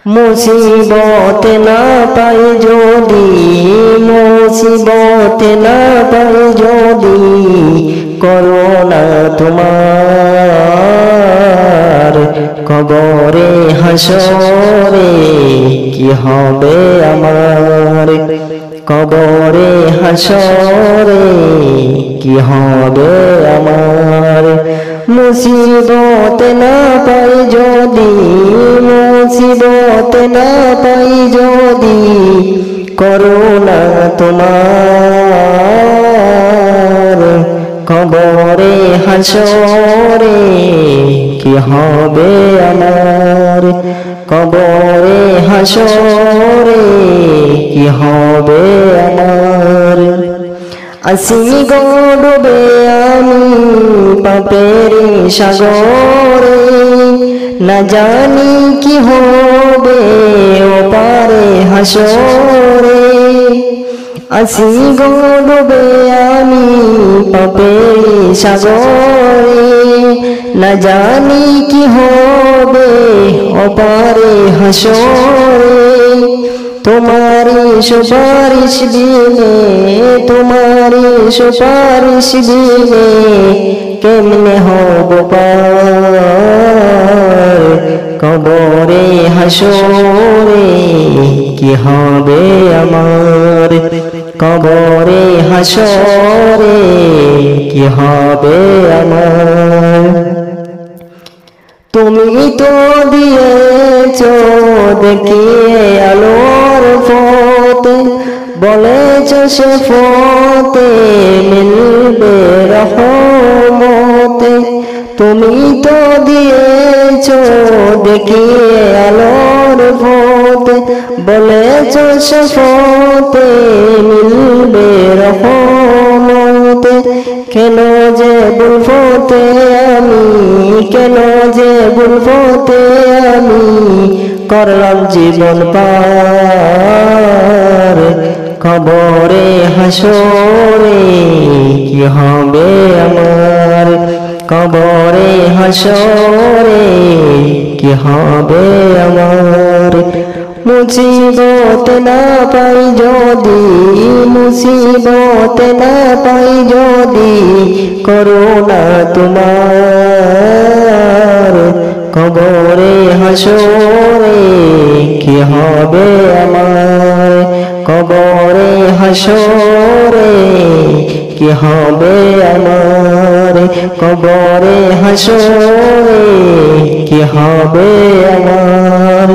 মুসিবত না পাই যদি, মুসিবত না পাই যদি, করোনা তোমার কবরে হাসরে কি হবে আমার, কবরে হাসরে কি হবে আমার। মুসিবত না পাই যদি, মুসিবত না পাই যদি, করোনা তোমার কবরে হাসরে কি হবে আমার, কবরে হাসরে কি হবে আমার। আসি গো ডুবে আমি পাপের সাগরে, না জানি কি হবে ওপারে হাসরে। আসি গো ডুবে আমি পাপের সাগরে, না জানি কি হবে ওপারে হাসরে। তোমারি সুপারিশ দিলে, তোমারি সুপারিশ দিলে কেমনে হব পার, কবরে হাসরে কি হবে আমার, কবরে হাসরে কি হবে আমার। তুমি তো দিয়েছো দেখিয়ে আলোর পথ, বলেছো সে পথে মিলবে রহমত। তুমি তো দিয়েছো দেখিয়ে আলোর পথ, বলেছো সে পথে মিলবে রহমত। কেন যে ভুলতে আমি, কেন যে ভুলতে আমি করলাম জীবন পার, কবরে হাসরে কি হবে আমার, কবরে হাসরে কি হবে আমার। মুসিবত না পাই যদি, মুসিবত না পাই যদি, করোনা তোমার কবরে হাসরে কি হবে আমার, কবরে হাসরে কি হবে আমার, কবরে হাসরে কি হবে আমার।